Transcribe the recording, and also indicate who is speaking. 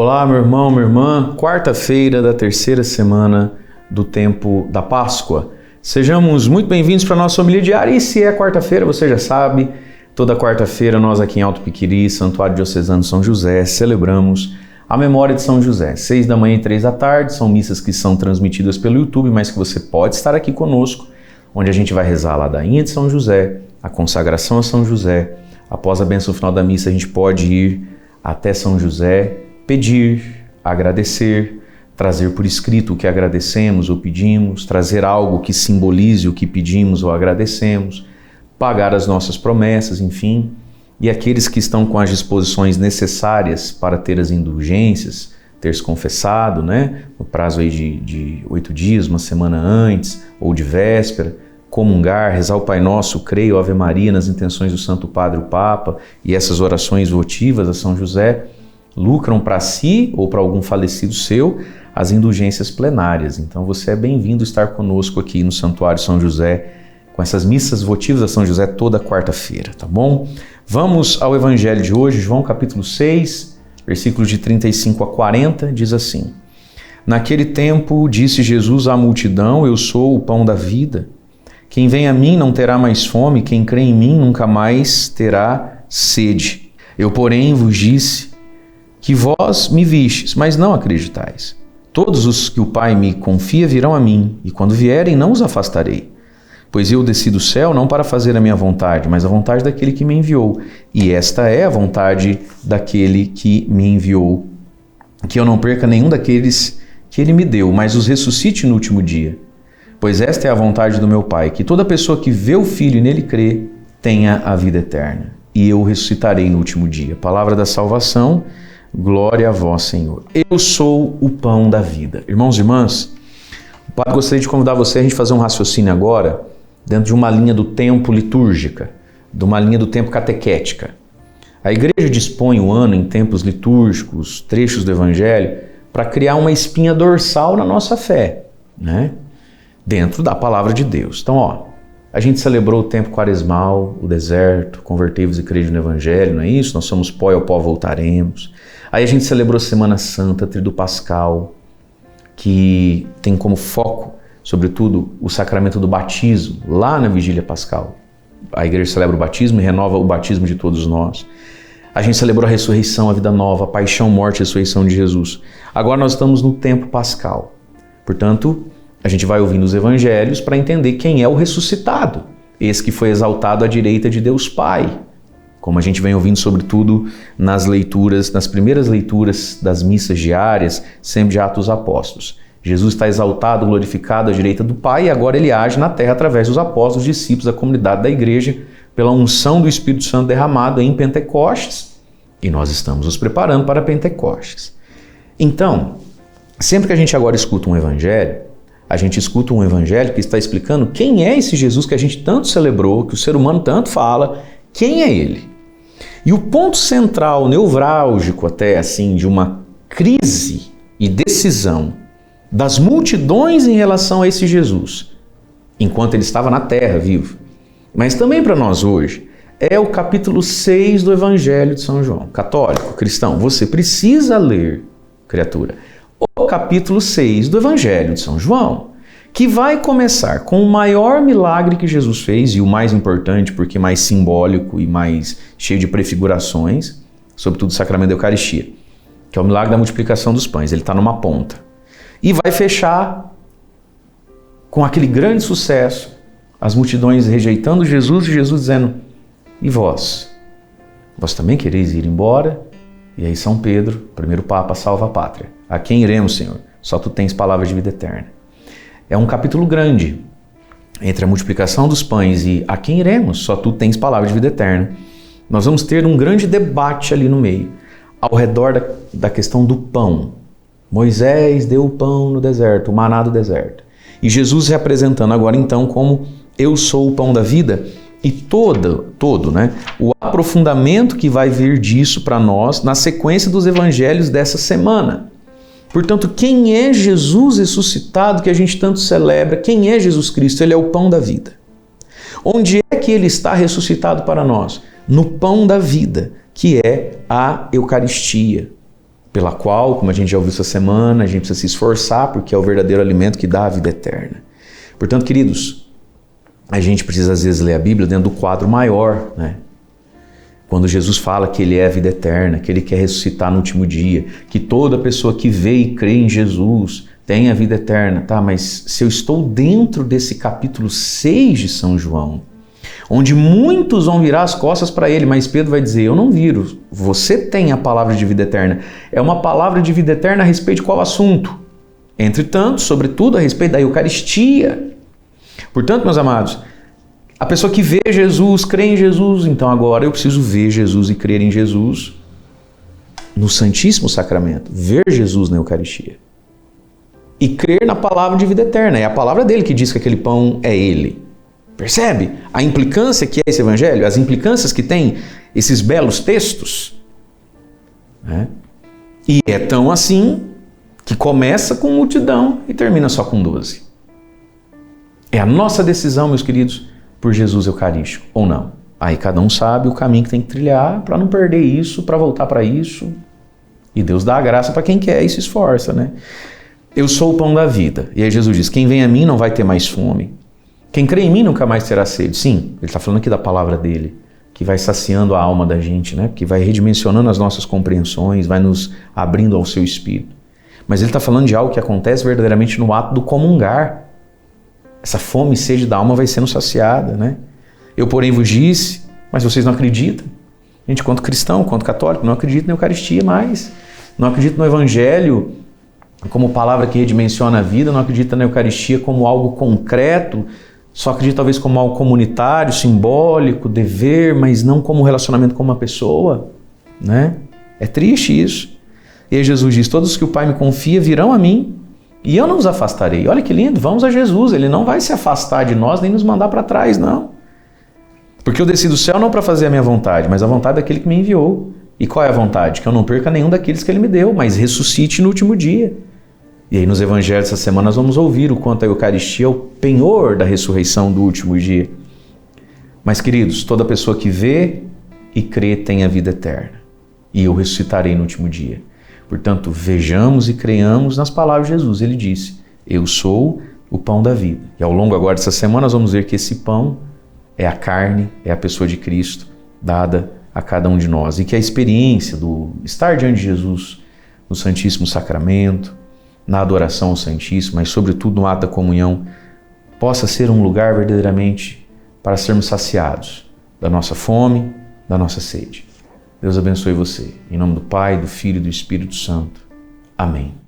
Speaker 1: Olá, meu irmão, minha irmã. Quarta-feira da terceira semana do tempo da Páscoa. Sejamos muito bem-vindos para a nossa homilia diária. E se é quarta-feira, você já sabe, toda quarta-feira nós aqui em Alto Piquiri, Santuário Diocesano São José, celebramos a memória de São José. 6 da manhã e 3 da tarde, são missas que são transmitidas pelo YouTube, mas que você pode estar aqui conosco, onde a gente vai rezar a ladainha de São José, a consagração a São José. Após a bênção final da missa, a gente pode ir até São José, pedir, agradecer, trazer por escrito o que agradecemos ou pedimos, trazer algo que simbolize o que pedimos ou agradecemos, pagar as nossas promessas, enfim. E aqueles que estão com as disposições necessárias para ter as indulgências, ter se confessado, no prazo aí de 8 dias, uma semana antes, ou de véspera, comungar, rezar o Pai Nosso, creio, Ave Maria, nas intenções do Santo Padre, o Papa, e essas orações votivas a São José, lucram para si ou para algum falecido seu as indulgências plenárias. Então você é bem-vindo estar conosco aqui no Santuário São José, com essas missas votivas a São José toda quarta-feira, tá bom? Vamos ao Evangelho de hoje, João capítulo 6, versículos de 35 a 40, diz assim: Naquele tempo disse Jesus à multidão: Eu sou o pão da vida. Quem vem a mim não terá mais fome, quem crê em mim nunca mais terá sede. Eu, porém, vos disse que vós me vistes, mas não acreditais. Todos os que o Pai me confia virão a mim, e quando vierem não os afastarei. Pois eu desci do céu não para fazer a minha vontade, mas a vontade daquele que me enviou. E esta é a vontade daquele que me enviou, que eu não perca nenhum daqueles que ele me deu, mas os ressuscite no último dia. Pois esta é a vontade do meu Pai, que toda pessoa que vê o Filho e nele crê, tenha a vida eterna. E eu o ressuscitarei no último dia. Palavra da salvação. Glória a vós, Senhor. Eu sou o pão da vida. Irmãos e irmãs, o Padre gostaria de convidar você a gente fazer um raciocínio agora dentro de uma linha do tempo litúrgica, de uma linha do tempo catequética. A Igreja dispõe o ano em tempos litúrgicos, trechos do Evangelho, para criar uma espinha dorsal na nossa fé, dentro da Palavra de Deus. Então, a gente celebrou o tempo quaresmal, o deserto, convertei-vos e crede no Evangelho, não é isso? Nós somos pó e ao pó voltaremos. Aí a gente celebrou a Semana Santa, Tríduo Pascal, que tem como foco, sobretudo, o sacramento do batismo, lá na Vigília Pascal. A Igreja celebra o batismo e renova o batismo de todos nós. A gente celebrou a ressurreição, a vida nova, a paixão, morte e ressurreição de Jesus. Agora nós estamos no tempo pascal. Portanto, a gente vai ouvindo os evangelhos para entender quem é o ressuscitado, esse que foi exaltado à direita de Deus Pai, como a gente vem ouvindo sobretudo nas primeiras leituras das missas diárias, sempre de Atos dos Apóstolos. Jesus está exaltado, glorificado à direita do Pai e agora ele age na terra através dos apóstolos, discípulos da comunidade da igreja, pela unção do Espírito Santo derramado em Pentecostes, e nós estamos nos preparando para Pentecostes. Então, sempre que a gente agora escuta um evangelho, a gente escuta um evangelho que está explicando quem é esse Jesus que a gente tanto celebrou, que o ser humano tanto fala, quem é ele? E o ponto central, nevrálgico até assim, de uma crise e decisão das multidões em relação a esse Jesus, enquanto ele estava na terra vivo, mas também para nós hoje, é o capítulo 6 do Evangelho de São João. Católico, cristão, você precisa ler, criatura, o capítulo 6 do Evangelho de São João, que vai começar com o maior milagre que Jesus fez, e o mais importante porque mais simbólico e mais cheio de prefigurações, sobretudo o sacramento da Eucaristia, que é o milagre da multiplicação dos pães. Ele está numa ponta. E vai fechar com aquele grande sucesso, as multidões rejeitando Jesus e Jesus dizendo: e vós? Vós também quereis ir embora? E aí São Pedro, primeiro Papa, salva a pátria. A quem iremos, Senhor? Só tu tens palavras de vida eterna. É um capítulo grande, entre a multiplicação dos pães e a quem iremos? Só tu tens palavras de vida eterna. Nós vamos ter um grande debate ali no meio, ao redor da questão do pão. Moisés deu o pão no deserto, o maná do deserto. E Jesus se apresentando agora então como eu sou o pão da vida, e todo o aprofundamento que vai vir disso para nós na sequência dos evangelhos dessa semana. Portanto, quem é Jesus ressuscitado que a gente tanto celebra? Quem é Jesus Cristo? Ele é o pão da vida. Onde é que ele está ressuscitado para nós? No pão da vida, que é a Eucaristia. pela qual, como a gente já ouviu essa semana, a gente precisa se esforçar, porque é o verdadeiro alimento que dá a vida eterna. Portanto, queridos, a gente precisa às vezes ler a Bíblia dentro do quadro maior, né? Quando Jesus fala que Ele é a vida eterna, que Ele quer ressuscitar no último dia, que toda pessoa que vê e crê em Jesus tem a vida eterna, tá? Mas se eu estou dentro desse capítulo 6 de São João, onde muitos vão virar as costas para Ele, mas Pedro vai dizer, eu não viro, você tem a palavra de vida eterna. É uma palavra de vida eterna a respeito de qual assunto? Entretanto, sobretudo a respeito da Eucaristia. Portanto, meus amados, a pessoa que vê Jesus, crê em Jesus, então agora eu preciso ver Jesus e crer em Jesus no Santíssimo Sacramento, ver Jesus na Eucaristia e crer na palavra de vida eterna. É a palavra dele que diz que aquele pão é ele. Percebe a implicância que é esse evangelho? As implicâncias que tem esses belos textos? Né? E é tão assim que começa com multidão e termina só com 12. É a nossa decisão, meus queridos, por Jesus Eucarístico, ou não. Aí cada um sabe o caminho que tem que trilhar para não perder isso, para voltar para isso. E Deus dá a graça para quem quer e se esforça, né? Eu sou o pão da vida. E aí Jesus diz, quem vem a mim não vai ter mais fome. Quem crê em mim nunca mais terá sede. Sim, ele está falando aqui da palavra dele, que vai saciando a alma da gente, né? Que vai redimensionando as nossas compreensões, vai nos abrindo ao seu espírito. Mas ele está falando de algo que acontece verdadeiramente no ato do comungar. Essa fome e sede da alma vai sendo saciada, né? Eu, porém, vos disse, mas vocês não acreditam. A gente, quanto cristão, quanto católico, não acredita na Eucaristia mais. Não acredita no Evangelho como palavra que redimensiona a vida, não acredita na Eucaristia como algo concreto, só acredita talvez como algo comunitário, simbólico, dever, mas não como relacionamento com uma pessoa, né? É triste isso. E aí Jesus diz, todos que o Pai me confia virão a mim, e eu não os afastarei. Olha que lindo, vamos a Jesus. Ele não vai se afastar de nós, nem nos mandar para trás, não. Porque eu desci do céu não para fazer a minha vontade, mas a vontade daquele que me enviou. E qual é a vontade? Que eu não perca nenhum daqueles que Ele me deu, mas ressuscite no último dia. E aí nos evangelhos dessa semana nós vamos ouvir o quanto a Eucaristia é o penhor da ressurreição do último dia. Mas, queridos, toda pessoa que vê e crê tem a vida eterna. E eu ressuscitarei no último dia. Portanto, vejamos e creiamos nas palavras de Jesus. Ele disse, eu sou o pão da vida. E ao longo agora dessa semana nós vamos ver que esse pão é a carne, é a pessoa de Cristo dada a cada um de nós. E que a experiência do estar diante de Jesus no Santíssimo Sacramento, na adoração ao Santíssimo, mas sobretudo no ato da comunhão, possa ser um lugar verdadeiramente para sermos saciados da nossa fome, da nossa sede. Deus abençoe você. Em nome do Pai, do Filho e do Espírito Santo. Amém.